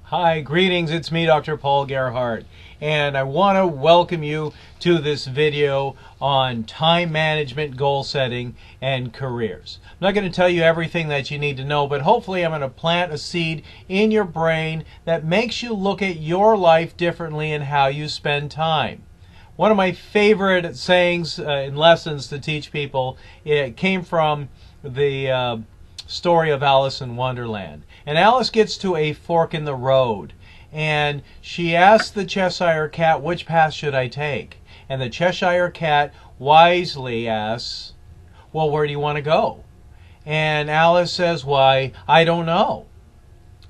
Hi, greetings. It's me, Dr. Paul Gerhardt, and I want to welcome you to this video on time management, goal setting, and careers. I'm not going to tell you everything that you need to know, but hopefully I'm going to plant a seed in your brain that makes you look at your life differently and how you spend time. One of my favorite sayings in lessons to teach people, it came from the story of Alice in Wonderland. And Alice gets to a fork in the road, and she asks the Cheshire Cat, which path should I take? And the Cheshire Cat wisely asks, well, where do you want to go? And Alice says, why, I don't know.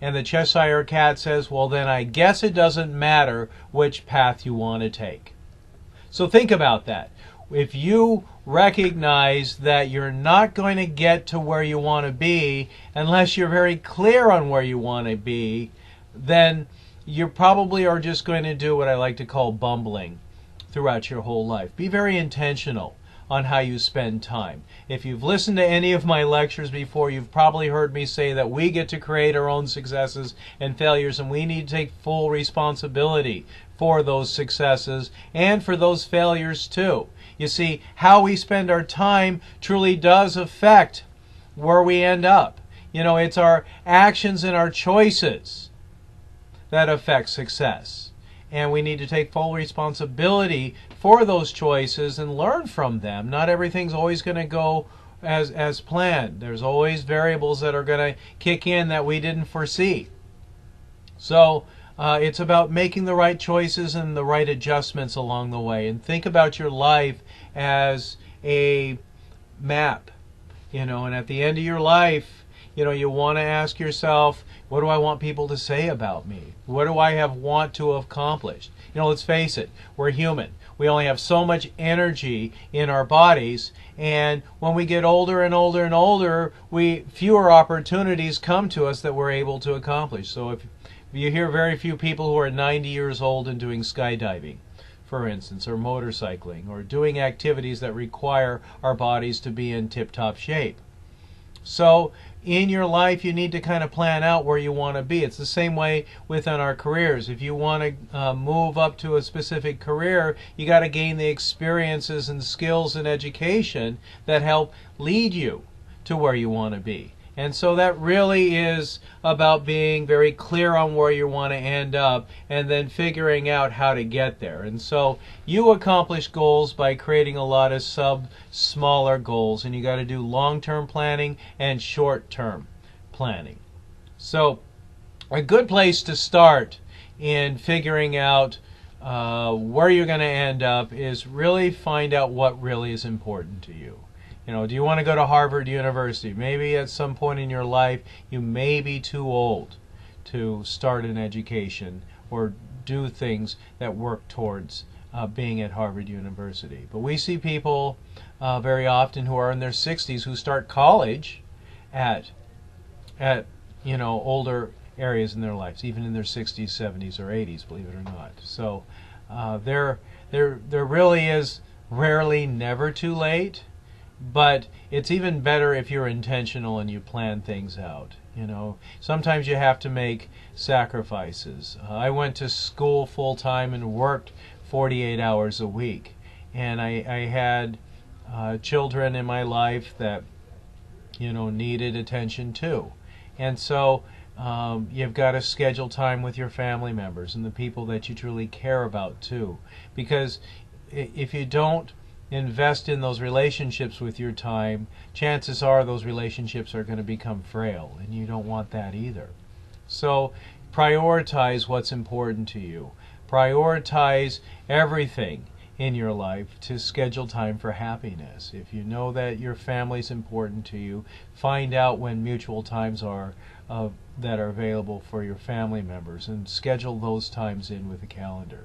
And the Cheshire Cat says, well, then I guess it doesn't matter which path you want to take. So think about that. If you recognize that you're not going to get to where you want to be unless you're very clear on where you want to be, then you probably are just going to do what I like to call bumbling throughout your whole life. Be very intentional on how you spend time. If you've listened to any of my lectures before, you've probably heard me say that we get to create our own successes and failures, and we need to take full responsibility for those successes and for those failures too. You see, how we spend our time truly does affect where we end up. You know, it's our actions and our choices that affect success. And we need to take full responsibility for those choices and learn from them. Not everything's always going to go as planned. There's always variables that are going to kick in that we didn't foresee. So it's about making the right choices and the right adjustments along the way. And think about your life as a map, and at the end of your life, you want to ask yourself, what do I want people to say about me? What do I want to accomplish? Let's face it, we're human. We only have so much energy in our bodies, and when we get older and older and older, fewer opportunities come to us that we're able to accomplish. So if you hear very few people who are 90 years old and doing skydiving, for instance, or motorcycling, or doing activities that require our bodies to be in tip-top shape. So in your life, you need to kind of plan out where you want to be. It's the same way within our careers. If you want to move up to a specific career, you got to gain the experiences and skills and education that help lead you to where you want to be. And so that really is about being very clear on where you want to end up and then figuring out how to get there. And so you accomplish goals by creating a lot of smaller goals, and you got to do long-term planning and short-term planning. So a good place to start in figuring out where you're going to end up is really find out what really is important to you. Do you want to go to Harvard University? Maybe at some point in your life you may be too old to start an education or do things that work towards being at Harvard University. But we see people very often who are in their 60s who start college at older areas in their lives, even in their 60s, 70s, or 80s, believe it or not. So there really is rarely never too late. But it's even better if you're intentional and you plan things out. Sometimes you have to make sacrifices. I went to school full time and worked 48 hours a week, and I had children in my life that needed attention too. And so you've got to schedule time with your family members and the people that you truly care about too, because if you don't invest in those relationships with your time, chances are those relationships are going to become frail, and you don't want that either. So prioritize what's important to you. Prioritize everything in your life to schedule time for happiness. If you know that your family is important to you, find out when mutual times are that are available for your family members and schedule those times in with a calendar.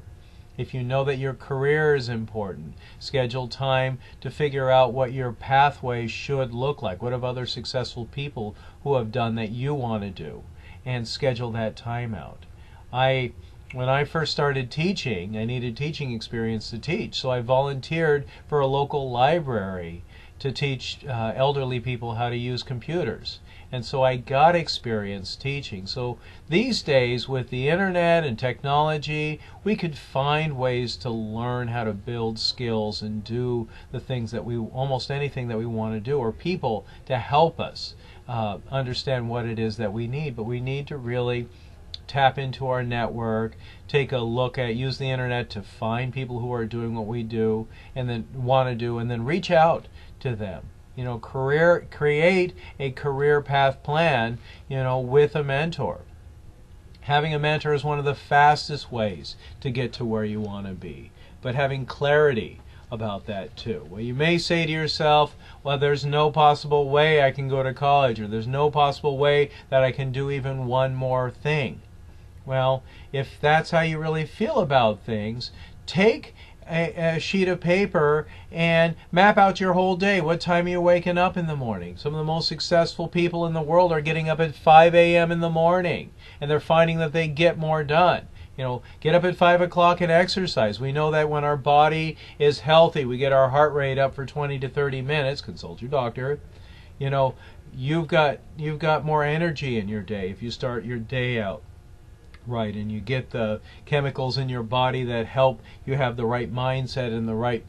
If you know that your career is important, schedule time to figure out what your pathway should look like. What have other successful people who have done that you want to do? And schedule that time out. When I first started teaching, I needed teaching experience to teach. So I volunteered for a local library to teach elderly people how to use computers. And so I got experience teaching. So these days, with the internet and technology, we could find ways to learn how to build skills and do the things that almost anything that we want to do, or people to help us understand what it is that we need. But we need to really tap into our network, take a look at, use the internet to find people who are doing what we do and then want to do, and then reach out to them. You know, create a career path plan, you know, with a mentor. Having a mentor is one of the fastest ways to get to where you want to be, but having clarity about that too. Well, you may say to yourself, well, there's no possible way I can go to college, or there's no possible way that I can do even one more thing. Well, if that's how you really feel about things, take a sheet of paper and map out your whole day. What time are you waking up in the morning? Some of the most successful people in the world are getting up at 5 a.m. in the morning, and they're finding that they get more done. You know, get up at 5 o'clock and exercise. We know that when our body is healthy, we get our heart rate up for 20 to 30 minutes. Consult your doctor. You know, you've got more energy in your day if you start your day out right, and you get the chemicals in your body that help you have the right mindset and the right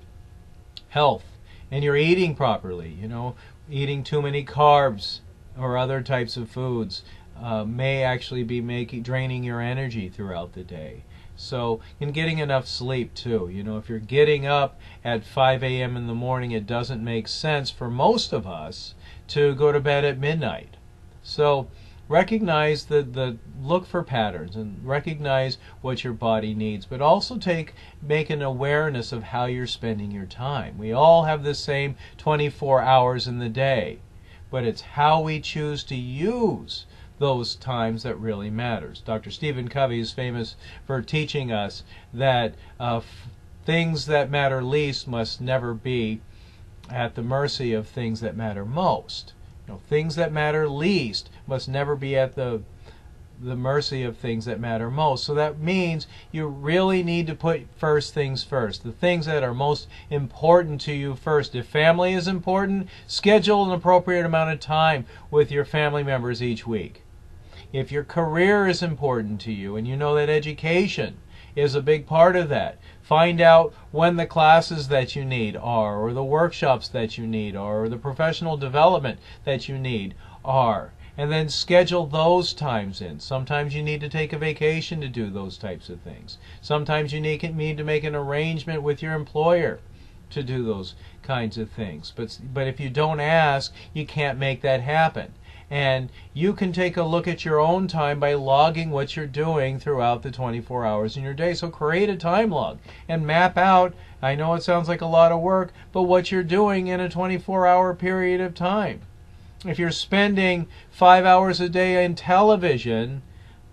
health, and you're eating properly. You know, eating too many carbs or other types of foods may actually be draining your energy throughout the day. So, and getting enough sleep too. You know, if you're getting up at 5 a.m. in the morning, it doesn't make sense for most of us to go to bed at midnight. So recognize look for patterns and recognize what your body needs, but also make an awareness of how you're spending your time. We all have the same 24 hours in the day, but it's how we choose to use those times that really matters. Dr. Stephen Covey is famous for teaching us that things that matter least must never be at the mercy of things that matter most. You know, things that matter least must never be at the mercy of things that matter most. So that means you really need to put first things first, the things that are most important to you first. If family is important, schedule an appropriate amount of time with your family members each week. If your career is important to you and you know that education is a big part of that, find out when the classes that you need are, or the workshops that you need are, or the professional development that you need are, and then schedule those times in. Sometimes you need to take a vacation to do those types of things. Sometimes you need to make an arrangement with your employer to do those kinds of things. But if you don't ask, you can't make that happen. And you can take a look at your own time by logging what you're doing throughout the 24 hours in your day. So create a time log and map out, I know it sounds like a lot of work, but what you're doing in a 24-hour period of time. If you're spending 5 hours a day in television,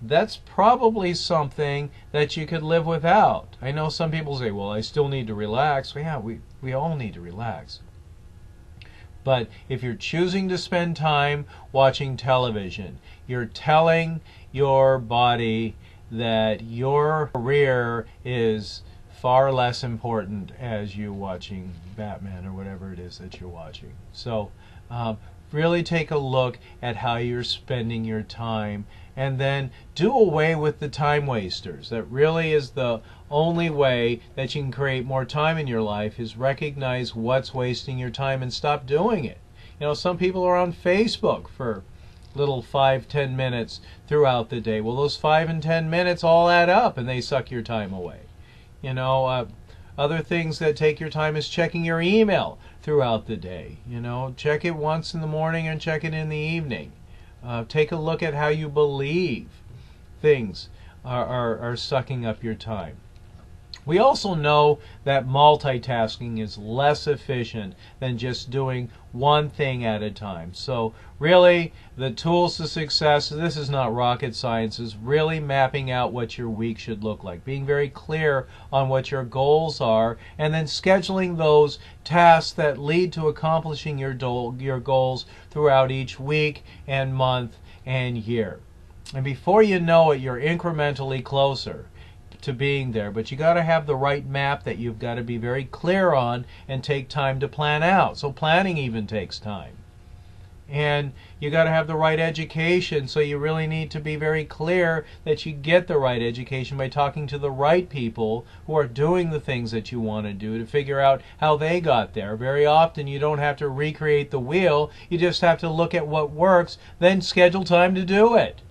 that's probably something that you could live without. I know some people say, well, I still need to relax. Well, yeah, we all need to relax. But if you're choosing to spend time watching television, you're telling your body that your career is far less important as you watching Batman or whatever it is that you're watching. So really take a look at how you're spending your time, and then do away with the time wasters. That really is the only way that you can create more time in your life, is recognize what's wasting your time and stop doing it. You know, some people are on Facebook for little 5-10 minutes throughout the day. Well, those 5 and 10 minutes all add up and they suck your time away. You know, other things that take your time is checking your email throughout the day. You know, check it once in the morning and check it in the evening. Take a look at how you believe things are sucking up your time. We also know that multitasking is less efficient than just doing one thing at a time. So really, the tools to success, this is not rocket science, is really mapping out what your week should look like, being very clear on what your goals are, and then scheduling those tasks that lead to accomplishing your goals throughout each week and month and year. And before you know it, you're incrementally closer to being there. But you got to have the right map that you've got to be very clear on and take time to plan out. So planning even takes time. And you got to have the right education, so you really need to be very clear that you get the right education by talking to the right people who are doing the things that you want to do to figure out how they got there. Very often you don't have to recreate the wheel, you just have to look at what works, then schedule time to do it.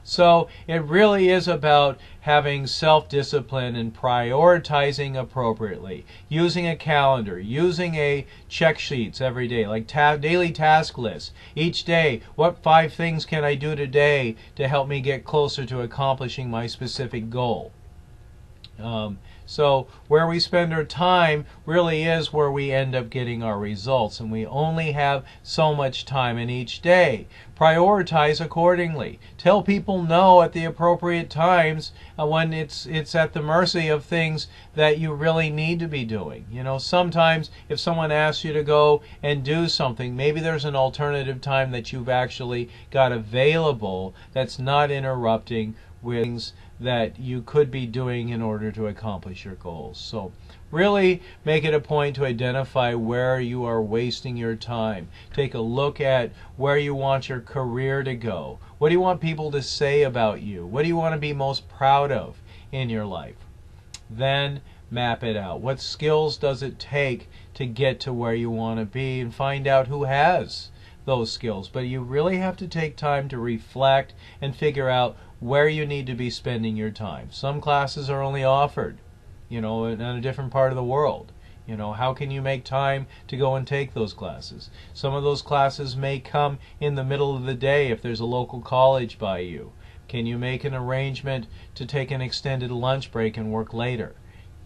So it really is about having self-discipline and prioritizing appropriately, using a calendar, using a check sheets every day, like daily task lists. Each day, what 5 things can I do today to help me get closer to accomplishing my specific goal? So where we spend our time really is where we end up getting our results, and we only have so much time in each day. Prioritize accordingly. Tell people no at the appropriate times when it's at the mercy of things that you really need to be doing. You know, sometimes if someone asks you to go and do something, maybe there's an alternative time that you've actually got available that's not interrupting with things that you could be doing in order to accomplish your goals. So really make it a point to identify where you are wasting your time. Take a look at where you want your career to go. What do you want people to say about you? What do you want to be most proud of in your life? Then map it out. What skills does it take to get to where you want to be, and find out who has those skills. But you really have to take time to reflect and figure out where you need to be spending your time. Some classes are only offered, you know, in a different part of the world. You know, how can you make time to go and take those classes? Some of those classes may come in the middle of the day if there's a local college by you. Can you make an arrangement to take an extended lunch break and work later?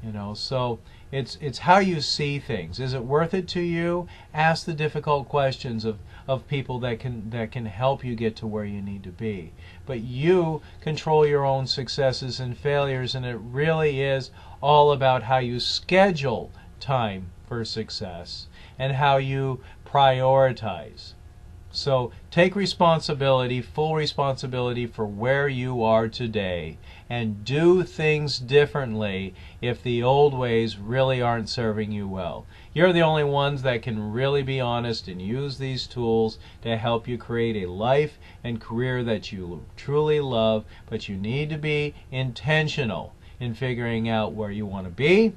You know, so it's how you see things. Is it worth it to you? Ask the difficult questions of people that can help you get to where you need to be. But you control your own successes and failures, and it really is all about how you schedule time for success and how you prioritize. So take responsibility, full responsibility for where you are today, and do things differently if the old ways really aren't serving you well. You're the only ones that can really be honest and use these tools to help you create a life and career that you truly love, but you need to be intentional in figuring out where you want to be,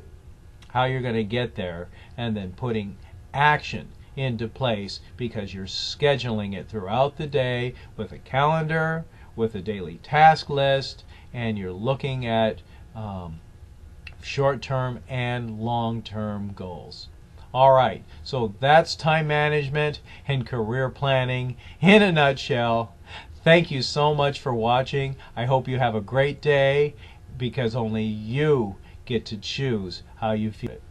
how you're going to get there, and then putting action into place, because you're scheduling it throughout the day with a calendar, with a daily task list, and you're looking at short-term and long-term goals. All right, so that's time management and career planning in a nutshell. Thank you so much for watching. I hope you have a great day, because only you get to choose how you feel it.